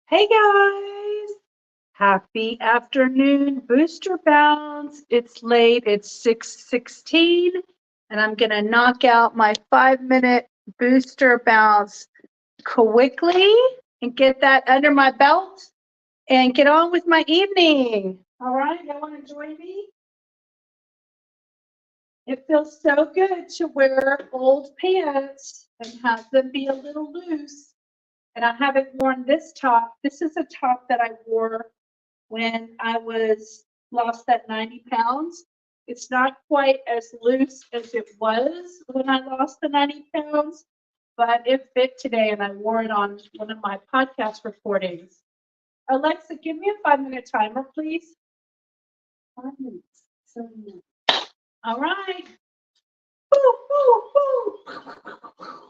Hey guys, happy afternoon booster bounce. It's late, it's 6:16, and I'm gonna knock out my 5-minute booster bounce quickly and get that under my belt and get on with my evening. All right, y'all wanna join me? It feels so good to wear old pants and have them be a little loose. And I haven't worn this top. This is a top that I wore when I lost that 90 pounds. It's not quite as loose as it was when I lost the 90 pounds, but it fit today and I wore it on one of my podcast recordings. Alexa, give me a 5-minute timer, please. 5 minutes. 7 minutes. All right. Woo, woo, woo.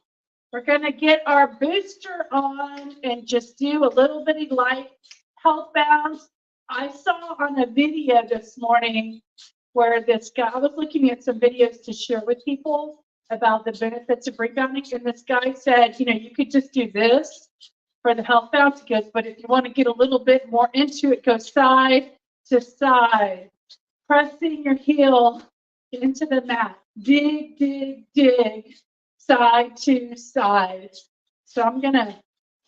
We're going to get our booster on and just do a little bitty light health bounce. I saw on a video this morning where this guy, I was looking at some videos to share with people about the benefits of rebounding, and this guy said, you could just do this for the health bounce. He goes, but if you want to get a little bit more into it, go side to side, pressing your heel into the mat. Dig, dig, dig, side to side. So I'm going to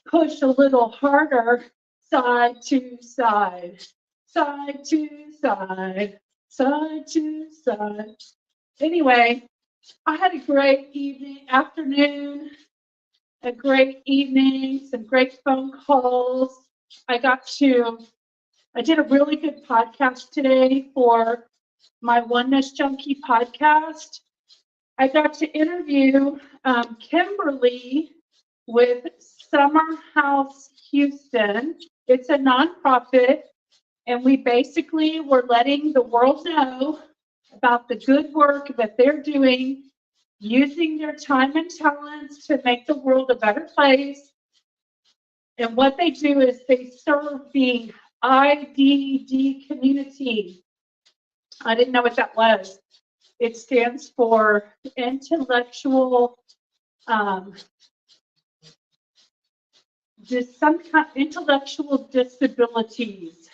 push a little harder, side to side, side to side, side to side. Anyway, I had a great afternoon, a great evening, some great phone calls. I did a really good podcast today for my Oneness Junkie podcast. I got to interview Kimberly with Summer House Houston. It's a nonprofit, and we basically were letting the world know about the good work that they're doing, using their time and talents to make the world a better place. And what they do is they serve the IDD community. I didn't know what that was. It stands for intellectual intellectual disabilities.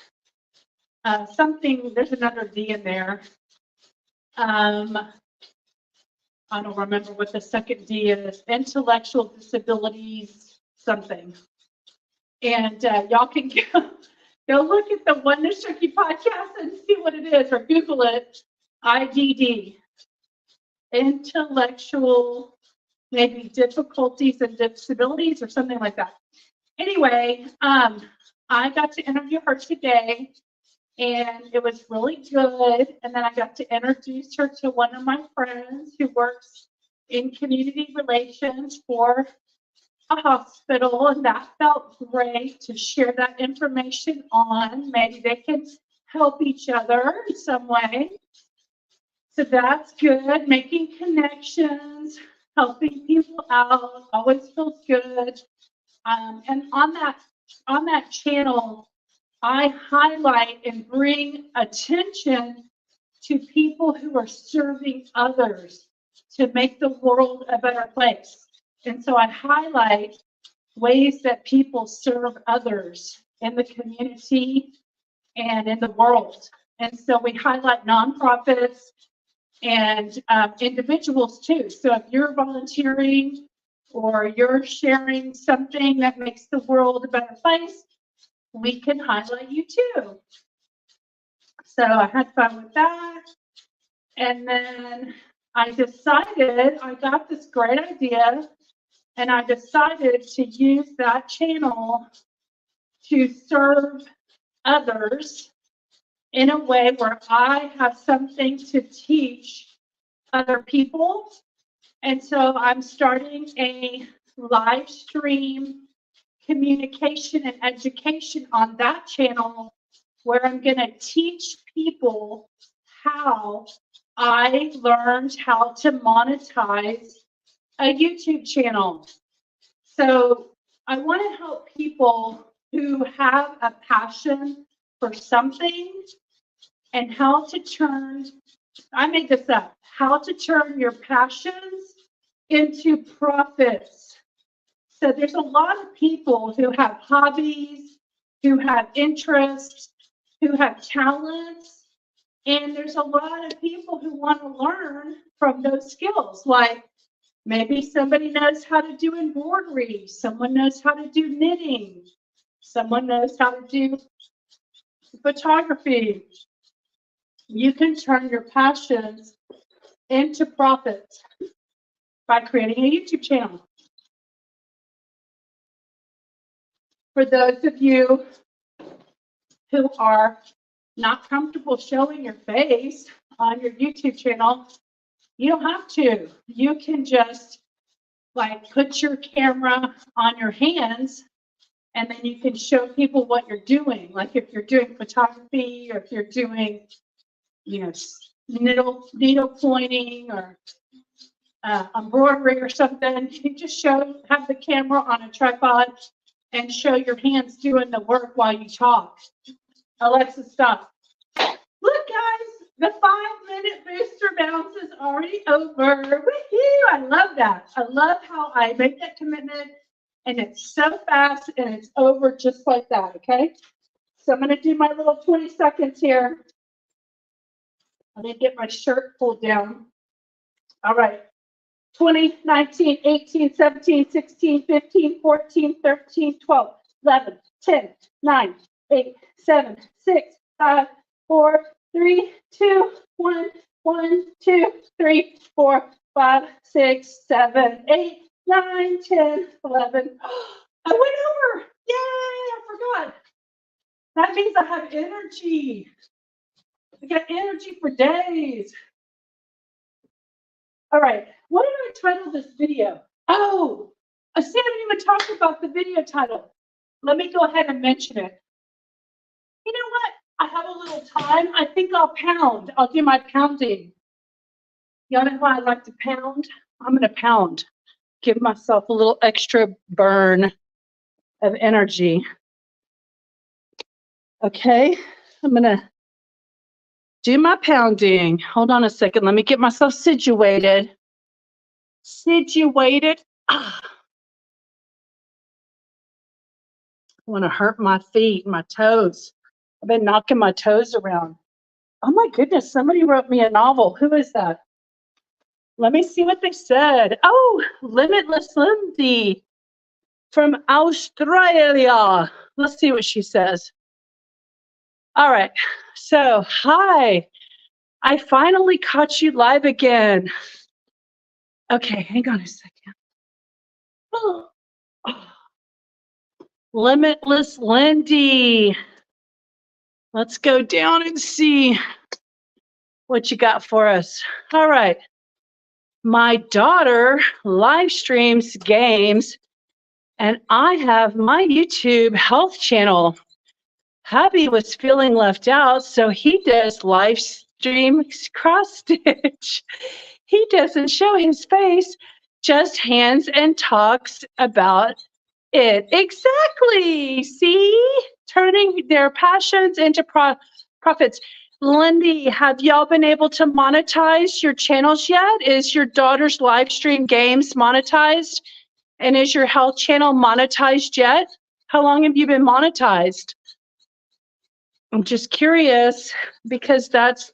There's another D in there. I don't remember what the second D is. Intellectual disabilities something. And y'all can go look at the Oneness Junkie podcast and see what it is, or Google it. IDD. Intellectual, maybe difficulties and disabilities or something like that. Anyway, I got to interview her today, and it was really good. And then I got to introduce her to one of my friends who works in community relations for a hospital, and that felt great to share that information on. Maybe they can help each other in some way. So that's good. Making connections, helping people out, always feels good. And on that channel, I highlight and bring attention to people who are serving others to make the world a better place. And so I highlight ways that people serve others in the community and in the world. And so we highlight nonprofits and individuals too. So if you're volunteering or you're sharing something that makes the world a better place, we can highlight you too. So I had fun with that. And then I got this great idea, and I decided to use that channel to serve others in a way where I have something to teach other people. And so I'm starting a live stream communication and education on that channel, where I'm going to teach people how I learned how to monetize a YouTube channel. So I want to help people who have a passion for something and how to turn, I made this up, how to turn your passions into profits. So there's a lot of people who have hobbies who have interests, who have talents. And there's a lot of people who want to learn from those skills. Like maybe somebody knows how to do embroidery, someone knows how to do knitting, someone knows how to do photography. You can turn your passions into profits by creating a YouTube channel. For those of you who are not comfortable showing your face on your YouTube channel, you don't have to. You can just like put your camera on your hands and then you can show people what you're doing. Like if you're doing photography or if you're doing, needle pointing or embroidery or something, you just have the camera on a tripod and show your hands doing the work while you talk. Alexa, stop. Look, guys, the 5-minute booster bounce is already over. Woohoo! I love that. I love how I make that commitment and it's so fast and it's over just like that, okay? So I'm going to do my little 20 seconds here. I'm going to get my shirt pulled down. All right. 20, 19, 18, 17, 16, 15, 14, 13, 12, 11, 10, 9, 8, 7, 6, 5, 4, 3, 2, 1, 1, 2, 3, 4, 5, 6, 7, 8, 9, 10, 11. I went over. Yay, I forgot. That means I have energy. I got energy for days. All right, what did I title this video? Oh, I haven't even talked about the video title. Let me go ahead and mention it. You know what? I have a little time. I think I'll pound. I'll do my pounding. Y'all know why I like to pound? I'm going to pound. Give myself a little extra burn of energy. Okay, I'm going to do my pounding. Hold on a second. Let me get myself situated. I want to hurt my feet, my toes. I've been knocking my toes around. Oh my goodness, somebody wrote me a novel. Who is that? Let me see what they said. Oh, Limitless Lindsay from Australia. Let's see what she says. All right, so hi. I finally caught you live again. Okay, hang on a second. Oh. Limitless Lindy. Let's go down and see what you got for us. All right. My daughter live streams games, and I have my YouTube health channel. Hubby was feeling left out, so he does live stream cross stitch. He doesn't show his face, just hands and talks about it. Exactly. See? Turning their passions into profits. Lindy, have y'all been able to monetize your channels yet? Is your daughter's live stream games monetized? And is your health channel monetized yet? How long have you been monetized? I'm just curious because that's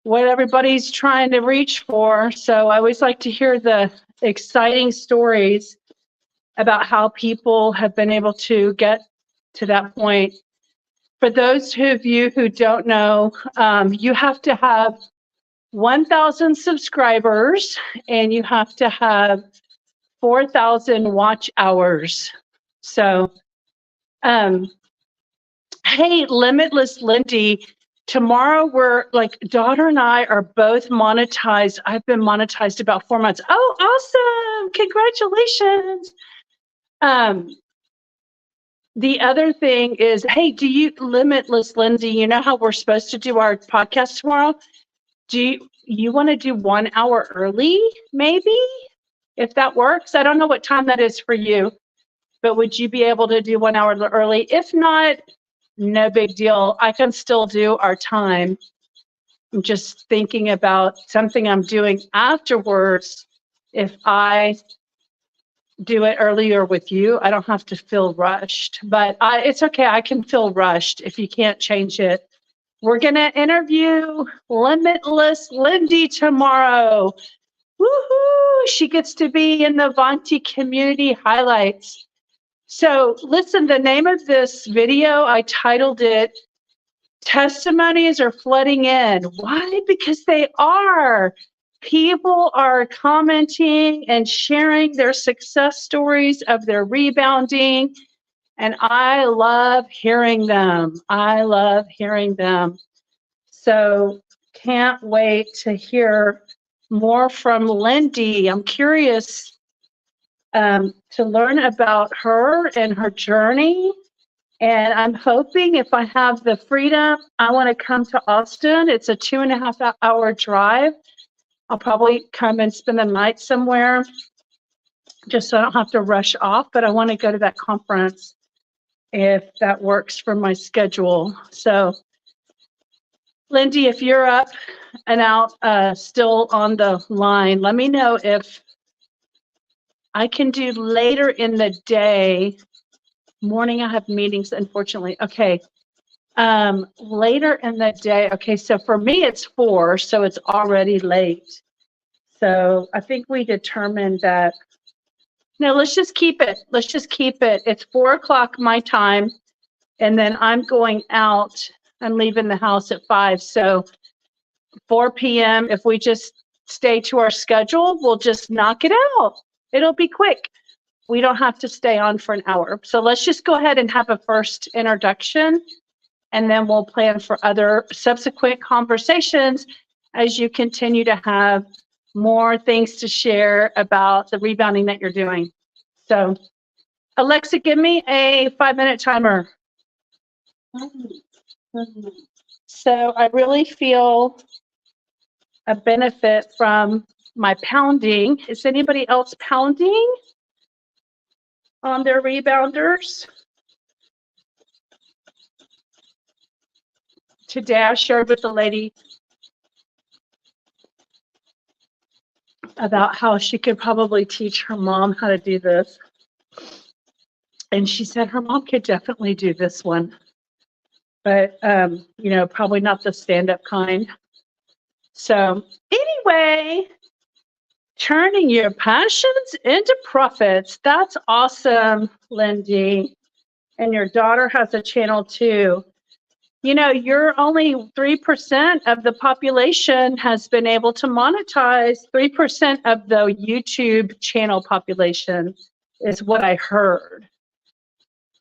what everybody's trying to reach for. So I always like to hear the exciting stories about how people have been able to get to that point. For those of you who don't know, you have to have 1,000 subscribers and you have to have 4,000 watch hours. So, hey, Limitless Lindy, tomorrow we're like, daughter and I are both monetized. I've been monetized about 4 months. Oh, awesome. Congratulations. The other thing is, hey, do you, Limitless Lindsay, you know how we're supposed to do our podcast tomorrow? Do you want to do 1 hour early, maybe, if that works? I don't know what time that is for you, but would you be able to do 1 hour early? If not, no big deal. I can still do our time. I'm just thinking about something I'm doing afterwards. If I do it earlier with you. I don't have to feel rushed, but it's okay. I can feel rushed if you can't change it. We're going to interview Limitless Lindy tomorrow. Woohoo! She gets to be in the Avanti community highlights. So listen, the name of this video, I titled it, Testimonies Are Flooding In. Why? Because they are. People are commenting and sharing their success stories of their rebounding. And I love hearing them. I love hearing them. So can't wait to hear more from Lindy. I'm curious to learn about her and her journey. And I'm hoping if I have the freedom, I want to come to Austin. It's a 2.5 hour drive. I'll probably come and spend the night somewhere just so I don't have to rush off. But I want to go to that conference if that works for my schedule. So, Lindy, if you're up and out, still on the line, let me know if I can do later in the day. Morning, I have meetings, unfortunately. Okay. Later in the day. Okay, so for me, it's 4, so it's already late. So I think we determined that. No, let's just keep it. Let's just keep it. It's 4 o'clock my time, and then I'm going out. I'm leaving the house at 5. So 4 p.m. If we just stay to our schedule, we'll just knock it out. It'll be quick. We don't have to stay on for an hour. So let's just go ahead and have a first introduction, and then we'll plan for other subsequent conversations as you continue to have more things to share about the rebounding that you're doing. So, Alexa, give me a 5-minute timer. So I really feel a benefit from my pounding. Is anybody else pounding on their rebounders? Today I shared with the lady about how she could probably teach her mom how to do this. And she said her mom could definitely do this one, but, you know, probably not the stand-up kind. So anyway, turning your passions into profits. That's awesome, Lindy. And your daughter has a channel too. You know, you're only 3% of the population has been able to monetize. 3% of the YouTube channel population is what I heard.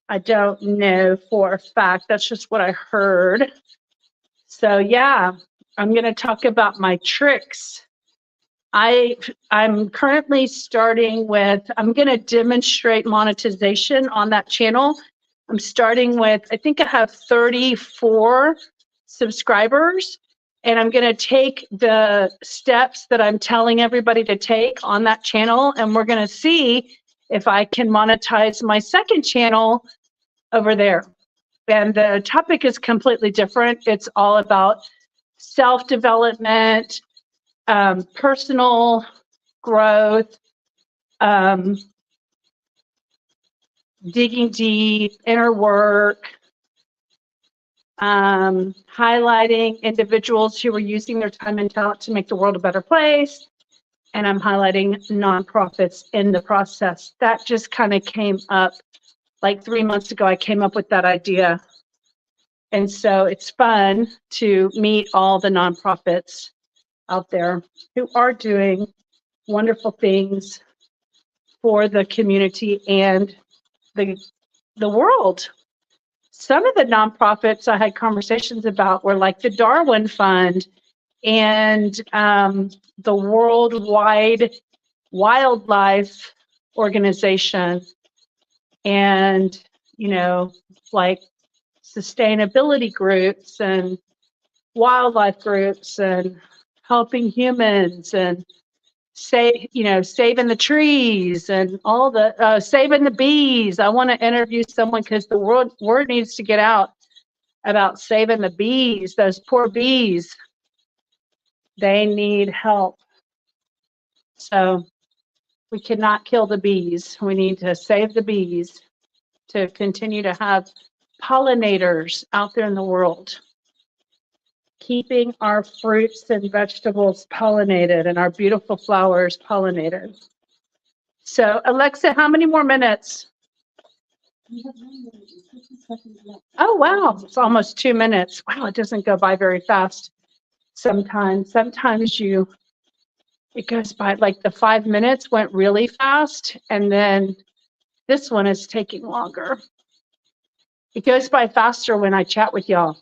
I don't know for a fact. That's just what I heard. So yeah, I'm going to talk about my tricks. I'm currently starting with, I'm going to demonstrate monetization on that channel. I'm starting with, I think I have 34 subscribers, and I'm going to take the steps that I'm telling everybody to take on that channel, and we're going to see if I can monetize my second channel over there. And the topic is completely different. It's all about self-development, personal growth, digging deep, inner work, highlighting individuals who are using their time and talent to make the world a better place. And I'm highlighting nonprofits in the process. That just kind of came up like 3 months ago. I came up with that idea. And so it's fun to meet all the nonprofits out there who are doing wonderful things for the community and the world. Some of the nonprofits I had conversations about were like the Darwin Fund and the Worldwide Wildlife Organization, and, you know, like sustainability groups and wildlife groups and helping humans and saving the trees and all the saving the bees. I want to interview someone because the word needs to get out about saving the bees. Those poor bees, they need help. So We cannot kill the bees. We need to save the bees to continue to have pollinators out there in the world, keeping our fruits and vegetables pollinated and our beautiful flowers pollinated. So, Alexa, how many more minutes? Oh, wow. It's almost 2 minutes. Wow, it doesn't go by very fast. Sometimes it goes by, like the 5 minutes went really fast, and then this one is taking longer. It goes by faster when I chat with y'all.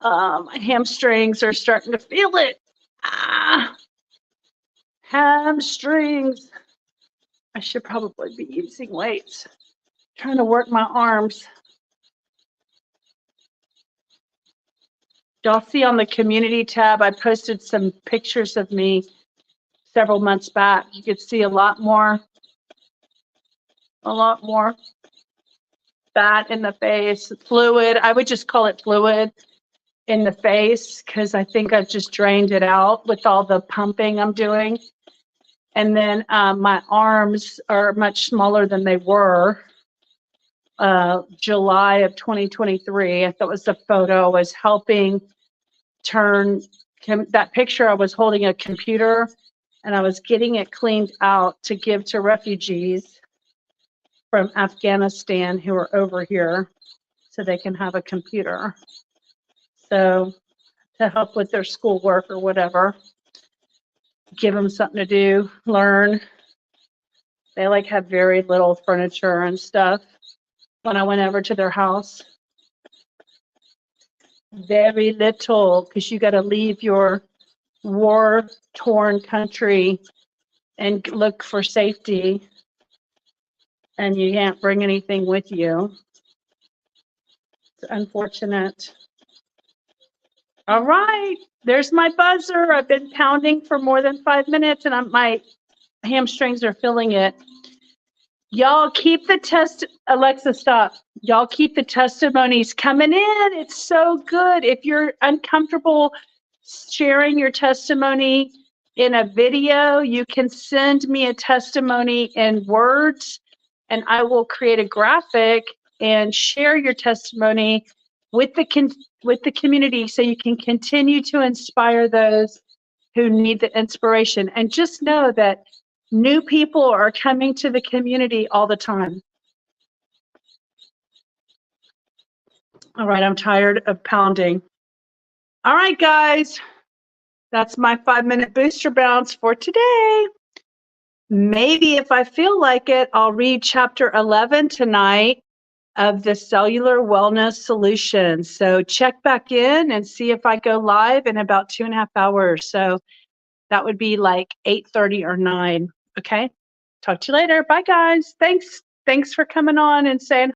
My hamstrings are starting to feel it. Hamstrings. I should probably be using weights. Trying to work my arms. Y'all see on the community tab, I posted some pictures of me several months back. You could see a lot more fat in the face, fluid. I would just call it fluid in the face because I think I've just drained it out with all the pumping I'm doing. And then my arms are much smaller than they were. July of 2023, I thought was the photo, was helping turn that picture. I was holding a computer and I was getting it cleaned out to give to refugees from Afghanistan who are over here so they can have a computer. So to help with their schoolwork or whatever, give them something to do, learn. They like have very little furniture and stuff. When I went over to their house, very little, because you got to leave your war-torn country and look for safety, and you can't bring anything with you. It's unfortunate. All right, there's my buzzer. I've been pounding for more than 5 minutes, and my hamstrings are feeling it. Y'all keep the Alexa, stop. Y'all keep the testimonies coming in. It's so good. If you're uncomfortable sharing your testimony in a video, you can send me a testimony in words, and I will create a graphic and share your testimony with the community so you can continue to inspire those who need the inspiration. And just know that new people are coming to the community all the time. All right, I'm tired of pounding. All right, guys, that's my 5-minute booster bounce for today. Maybe if I feel like it, I'll read chapter 11 tonight of the Cellular Wellness Solutions. So check back in and see if I go live in about 2.5 hours. So that would be like 8:30 or 9. Okay. Talk to you later. Bye, guys. Thanks for coming on and saying